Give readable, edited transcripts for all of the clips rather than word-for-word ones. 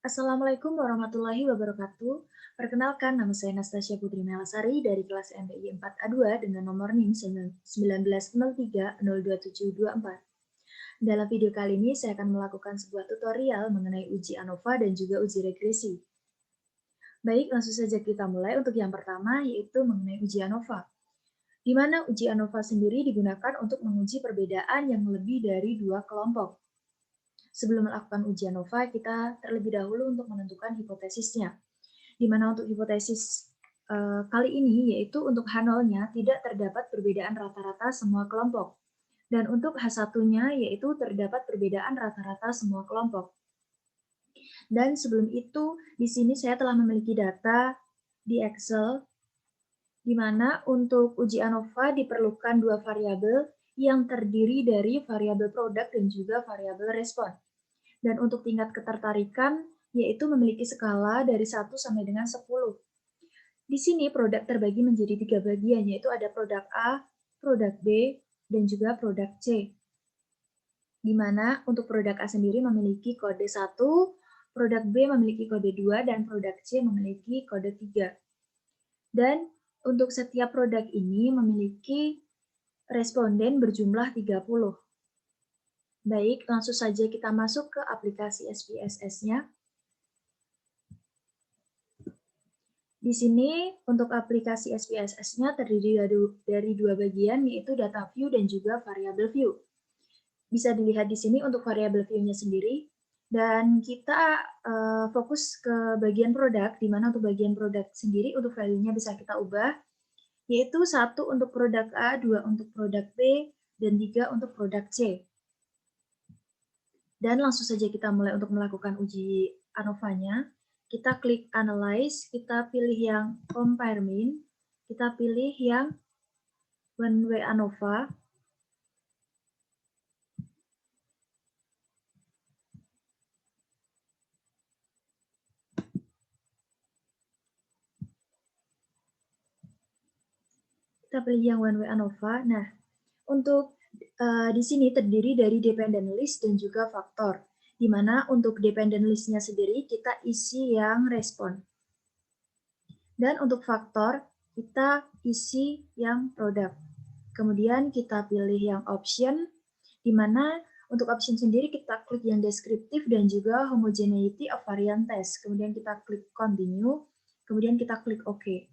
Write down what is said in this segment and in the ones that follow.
Assalamualaikum warahmatullahi wabarakatuh. Perkenalkan, nama saya Nastasia Putri Melasari dari kelas MPI 4A2 dengan nomor NIM 1903022724. Dalam video kali ini, saya akan melakukan sebuah tutorial mengenai uji ANOVA dan juga uji regresi. Baik, langsung saja kita mulai untuk yang pertama, yaitu mengenai uji ANOVA. Di mana uji ANOVA sendiri digunakan untuk menguji perbedaan yang lebih dari dua kelompok. Sebelum melakukan uji ANOVA, kita terlebih dahulu untuk menentukan hipotesisnya. Di mana untuk hipotesis kali ini, yaitu untuk H0-nya tidak terdapat perbedaan rata-rata semua kelompok. Dan untuk H1-nya, yaitu terdapat perbedaan rata-rata semua kelompok. Dan sebelum itu, di sini saya telah memiliki data di Excel, di mana untuk uji ANOVA diperlukan dua variabel yang terdiri dari variabel produk dan juga variabel respon. Dan untuk tingkat ketertarikan, yaitu memiliki skala dari 1 sampai dengan 10. Di sini produk terbagi menjadi 3 bagian, yaitu ada produk A, produk B, dan juga produk C. Di mana untuk produk A sendiri memiliki kode 1, produk B memiliki kode 2, dan produk C memiliki kode 3. Dan untuk setiap produk ini memiliki responden berjumlah 30. Baik, langsung saja kita masuk ke aplikasi SPSS-nya. Di sini untuk aplikasi SPSS-nya terdiri dari dua bagian, yaitu data view dan juga variable view. Bisa dilihat di sini untuk variable view-nya sendiri, dan kita fokus ke bagian produk, di mana untuk bagian produk sendiri untuk value-nya bisa kita ubah, yaitu 1 untuk produk A, 2 untuk produk B, dan 3 untuk produk C. Dan langsung saja kita mulai untuk melakukan uji ANOVA-nya. Kita klik Analyze, kita pilih yang Compare Mean, kita pilih yang One Way ANOVA. Kita pilih yang One Way ANOVA. Nah, untuk di sini terdiri dari dependent list dan juga faktor. Di mana untuk dependent list-nya sendiri kita isi yang respon. Dan untuk faktor kita isi yang produk. Kemudian kita pilih yang option, di mana untuk option sendiri kita klik yang deskriptif dan juga homogeneity of variant test. Kemudian kita klik continue, kemudian kita klik OK.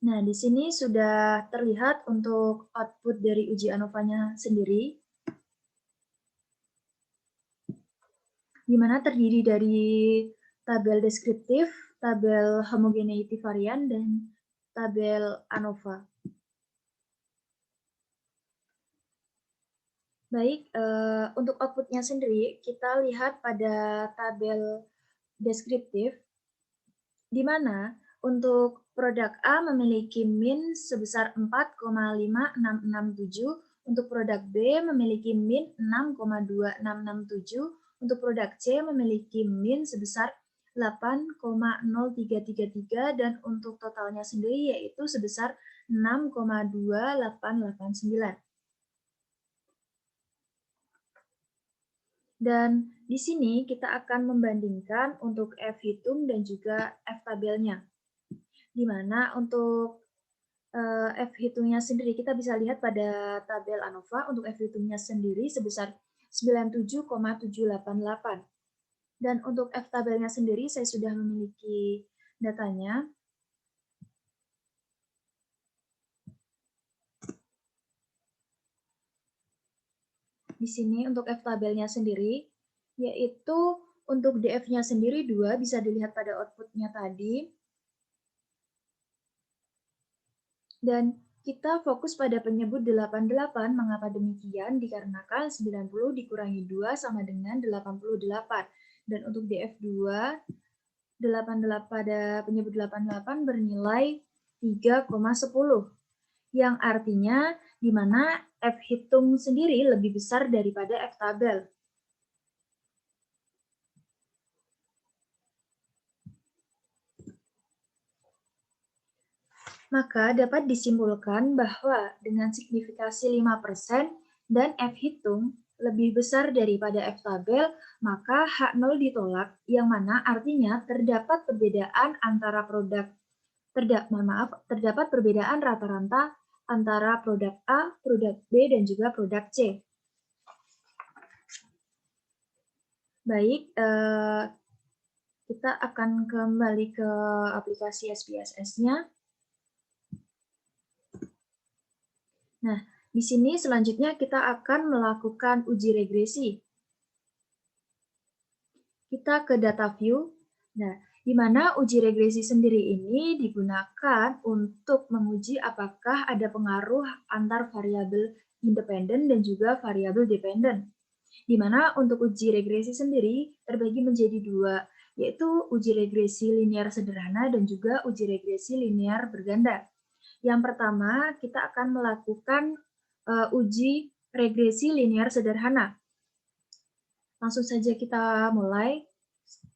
Nah, di sini sudah terlihat untuk output dari uji ANOVA-nya sendiri, di mana terdiri dari tabel deskriptif, tabel homogeneity varian, dan tabel ANOVA. Baik, untuk output-nya sendiri, kita lihat pada tabel deskriptif, di mana untuk produk A memiliki min sebesar 4,5667, untuk produk B memiliki min 6,2667, untuk produk C memiliki min sebesar 8,0333, dan untuk totalnya sendiri yaitu sebesar 6,2889. Dan di sini kita akan membandingkan untuk F hitung dan juga F tabelnya. Di mana untuk F hitungnya sendiri kita bisa lihat pada tabel ANOVA untuk F hitungnya sendiri sebesar 97,788. Dan untuk F tabelnya sendiri saya sudah memiliki datanya. Di sini untuk F tabelnya sendiri, yaitu untuk DF-nya sendiri 2, bisa dilihat pada output-nya tadi. Dan kita fokus pada penyebut 88, mengapa demikian? Dikarenakan 90 dikurangi 2 sama dengan 88. Dan untuk DF2, 88 pada penyebut 88 bernilai 3,10. Yang artinya di mana F hitung sendiri lebih besar daripada F tabel. Maka dapat disimpulkan bahwa dengan signifikasi 5% dan F hitung lebih besar daripada F tabel, maka H0 ditolak, yang mana artinya terdapat perbedaan antara terdapat perbedaan rata-rata antara produk A, produk B, dan juga produk C. Baik, kita akan kembali ke aplikasi SPSS-nya. Nah, di sini selanjutnya kita akan melakukan uji regresi. Kita ke data view. Nah, di mana uji regresi sendiri ini digunakan untuk menguji apakah ada pengaruh antar variabel independen dan juga variabel dependen. Di mana untuk uji regresi sendiri terbagi menjadi dua, yaitu uji regresi linear sederhana dan juga uji regresi linear berganda. Yang pertama, kita akan melakukan uji regresi linear sederhana. Langsung saja kita mulai.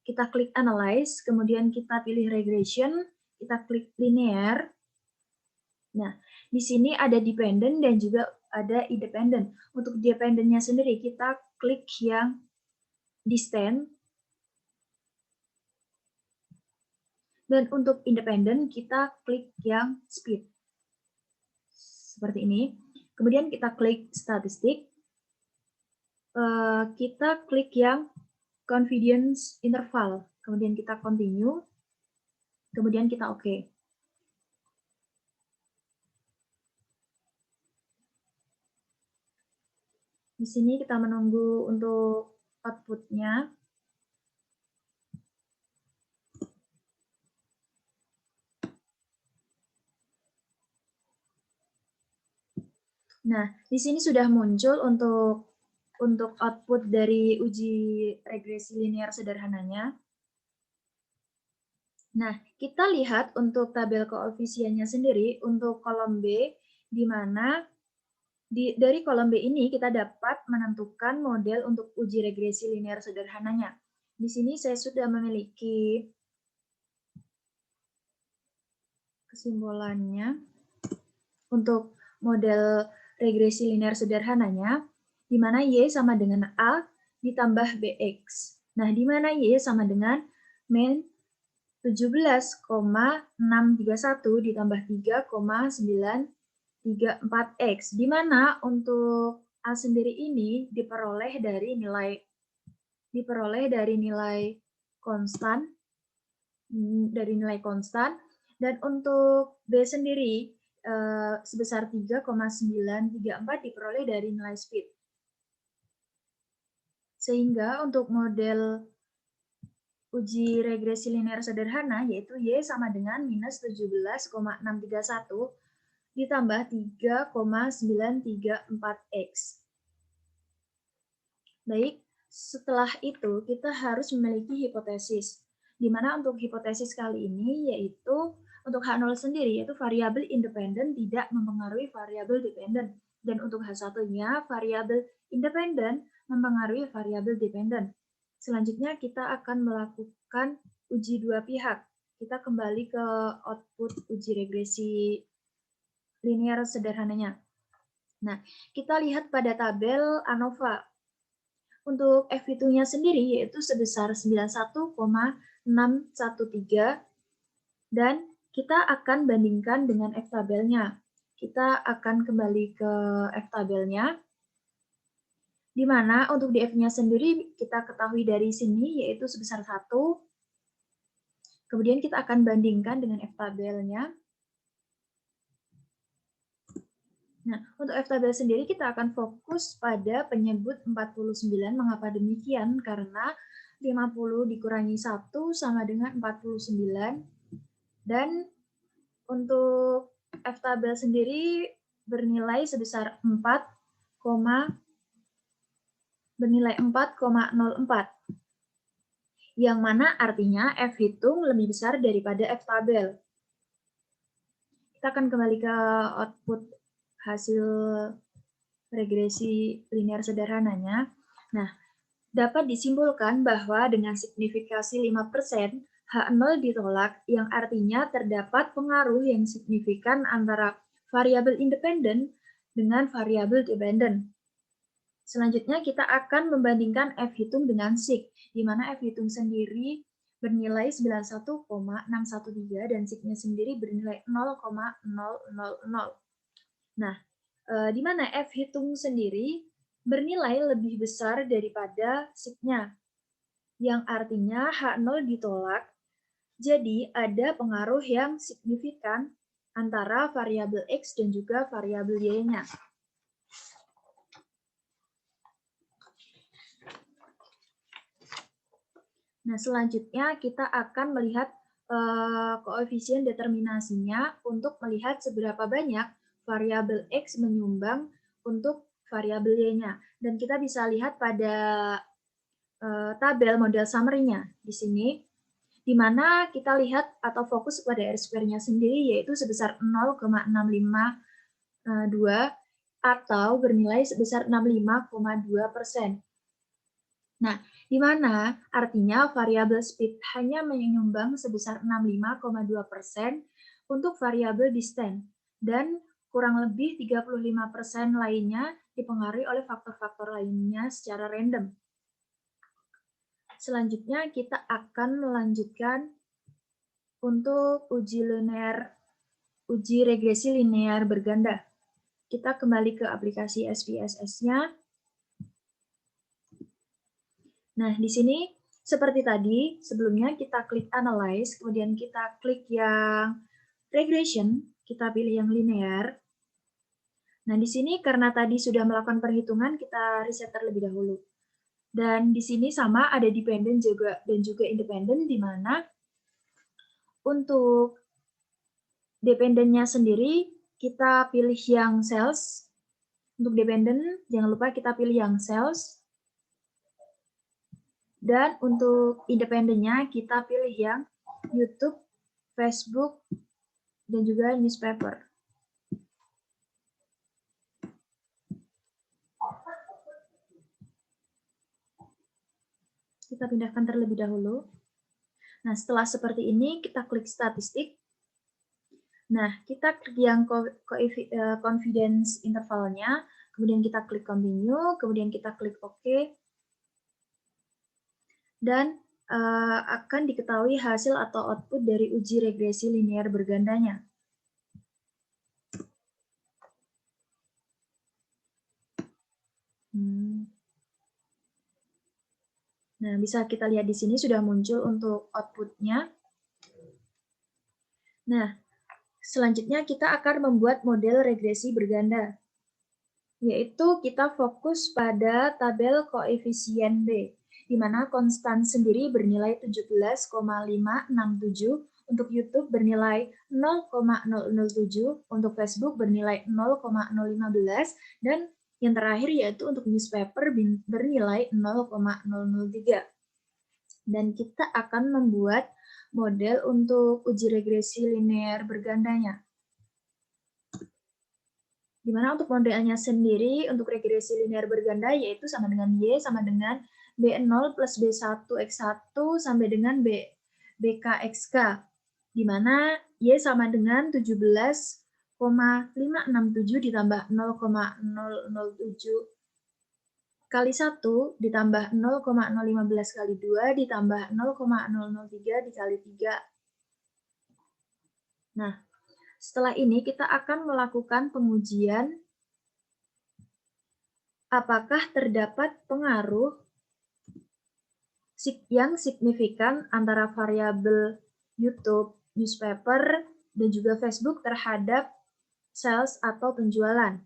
Kita klik Analyze, kemudian kita pilih Regression, kita klik Linear. Nah, di sini ada Dependent dan juga ada Independent. Untuk Dependent-nya sendiri, kita klik yang Distance. Dan untuk Independent, kita klik yang Speed. Seperti ini. Kemudian kita klik Statistik. Kita klik yang Confidence Interval. Kemudian kita Continue. Kemudian kita OK. Di sini kita menunggu untuk output-nya. Nah, di sini sudah muncul untuk output dari uji regresi linear sederhananya. Nah, kita lihat untuk tabel koefisiennya sendiri untuk kolom B, di mana dari kolom B ini kita dapat menentukan model untuk uji regresi linear sederhananya. Di sini saya sudah memiliki kesimpulannya untuk model regresi linear sederhananya, di mana Y sama dengan A ditambah BX. Nah, di mana Y sama dengan min 17,631 ditambah 3,934X, di mana untuk A sendiri ini diperoleh dari nilai konstan, dan untuk B sendiri sebesar 3,934 diperoleh dari nilai speed. Sehingga untuk model uji regresi linear sederhana, yaitu Y sama dengan minus 17,631 ditambah 3,934X. Baik, setelah itu kita harus memiliki hipotesis. Di mana untuk hipotesis kali ini yaitu untuk H0 sendiri, yaitu variabel independen tidak mempengaruhi variabel dependen. Dan untuk H1-nya, variabel independen mempengaruhi variabel dependen. Selanjutnya kita akan melakukan uji dua pihak. Kita kembali ke output uji regresi linear sederhananya. Nah, kita lihat pada tabel ANOVA. Untuk F-nya sendiri yaitu sebesar 91,613, dan kita akan bandingkan dengan F-tabelnya. Kita akan kembali ke F-tabelnya, di mana untuk di F-nya sendiri kita ketahui dari sini yaitu sebesar 1. Kemudian kita akan bandingkan dengan F-tabelnya. Nah, untuk F-tabel sendiri kita akan fokus pada penyebut 49. Mengapa demikian? Karena 50 dikurangi 1 sama dengan 49. Dan untuk F-tabel sendiri bernilai sebesar 4,04. Yang mana artinya F hitung lebih besar daripada F-tabel. Kita akan kembali ke output hasil regresi linear sederhananya. Nah, dapat disimpulkan bahwa dengan signifikasi 5%, H0 ditolak, yang artinya terdapat pengaruh yang signifikan antara variabel independen dengan variabel dependen. Selanjutnya kita akan membandingkan F hitung dengan SIG, di mana F hitung sendiri bernilai 91,613 dan SIG-nya sendiri bernilai 0,000. Nah, di mana F hitung sendiri bernilai lebih besar daripada SIG-nya, yang artinya H0 ditolak, jadi ada pengaruh yang signifikan antara variabel X dan juga variabel Y-nya. Nah, selanjutnya kita akan melihat koefisien determinasinya untuk melihat seberapa banyak variabel X menyumbang untuk variabel Y-nya. Dan kita bisa lihat pada tabel model summary-nya di sini, di mana kita lihat atau fokus pada R-square-nya sendiri, yaitu sebesar 0,652 atau bernilai sebesar 65,2%. Nah, di mana artinya variabel speed hanya menyumbang sebesar 65,2% untuk variabel distance, dan kurang lebih 35% lainnya dipengaruhi oleh faktor-faktor lainnya secara random. Selanjutnya kita akan melanjutkan untuk uji regresi linear berganda. Kita kembali ke aplikasi SPSS-nya. Nah, di sini seperti tadi, sebelumnya kita klik Analyze, kemudian kita klik yang Regression, kita pilih yang linear. Nah, di sini karena tadi sudah melakukan perhitungan, kita riset terlebih dahulu. Dan di sini sama ada dependent juga dan juga independent, di mana untuk dependennya sendiri kita pilih yang cells. Untuk dependent, jangan lupa kita pilih yang cells. Dan untuk independennya kita pilih yang YouTube, Facebook, dan juga newspaper. Kita pindahkan terlebih dahulu. Nah, setelah seperti ini, kita klik statistik. Nah, kita klik yang confidence intervalnya, kemudian kita klik continue, kemudian kita klik OK, dan akan diketahui hasil atau output dari uji regresi linear bergandanya. Nah, bisa kita lihat di sini sudah muncul untuk outputnya. Nah, selanjutnya kita akan membuat model regresi berganda, yaitu kita fokus pada tabel koefisien B, di mana konstan sendiri bernilai 17,567, untuk YouTube bernilai 0,007, untuk Facebook bernilai 0,015, dan yang terakhir yaitu untuk newspaper bernilai 0,003. Dan kita akan membuat model untuk uji regresi linear bergandanya. Di mana untuk modelnya sendiri untuk regresi linear berganda yaitu sama dengan Y sama dengan B0 plus B1 X1 sampai dengan BKXK, di mana Y sama dengan 17,567 ditambah 0,007 kali 1 ditambah 0,015 kali 2 ditambah 0,003 dikali 3. Nah, setelah ini kita akan melakukan pengujian apakah terdapat pengaruh yang signifikan antara variabel YouTube, newspaper, dan juga Facebook terhadap sales atau penjualan.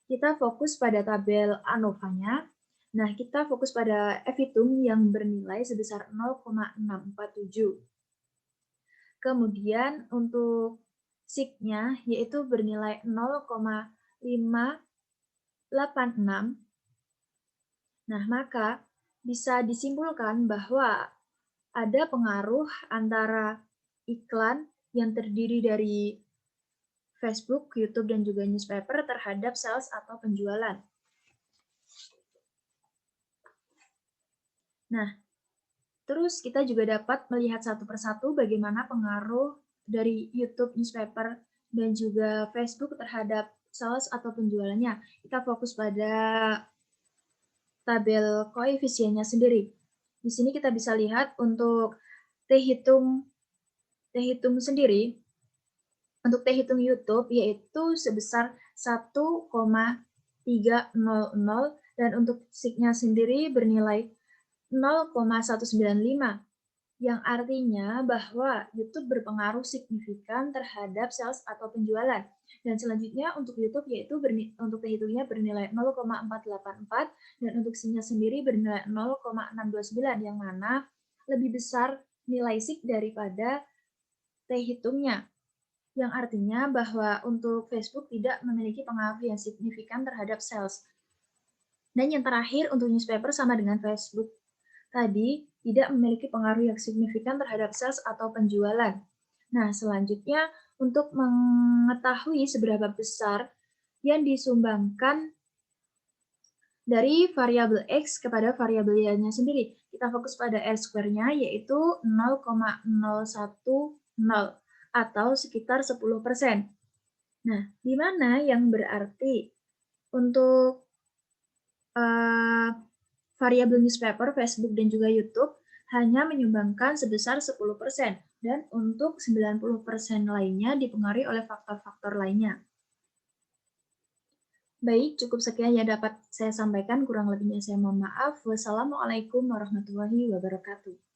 Kita fokus pada tabel ANOVA-nya. Nah, kita fokus pada F hitung yang bernilai sebesar 0,647. Kemudian untuk SIG-nya yaitu bernilai 0,586. Nah, maka bisa disimpulkan bahwa ada pengaruh antara iklan yang terdiri dari Facebook, YouTube, dan juga newspaper terhadap sales atau penjualan. Nah, Terus kita juga dapat melihat satu persatu bagaimana pengaruh dari YouTube Newspaper dan juga Facebook terhadap sales atau penjualannya. Kita fokus pada tabel koefisiennya sendiri. Di sini kita bisa lihat untuk T-hitung sendiri, untuk T-hitung YouTube yaitu sebesar 1,300 dan untuk SIG-nya sendiri bernilai 0,195, yang artinya bahwa YouTube berpengaruh signifikan terhadap sales atau penjualan. Dan selanjutnya untuk YouTube yaitu untuk T-hitungnya bernilai 0,484 dan untuk SIG-nya sendiri bernilai 0,629, yang mana lebih besar nilai SIG daripada T-hitungnya, yang artinya bahwa untuk Facebook tidak memiliki pengaruh yang signifikan terhadap sales. Dan yang terakhir untuk newspaper sama dengan Facebook tadi, tidak memiliki pengaruh yang signifikan terhadap sales atau penjualan. Nah, selanjutnya untuk mengetahui seberapa besar yang disumbangkan dari variabel X kepada variabel Y-nya sendiri, kita fokus pada R-square-nya yaitu 0,010 atau sekitar 10%. Nah, di mana yang berarti untuk variabel newspaper, Facebook, dan juga YouTube hanya menyumbangkan sebesar 10%, dan untuk 90% lainnya dipengaruhi oleh faktor-faktor lainnya. Baik, cukup sekian yang dapat saya sampaikan, kurang lebihnya saya mohon maaf. Wassalamualaikum warahmatullahi wabarakatuh.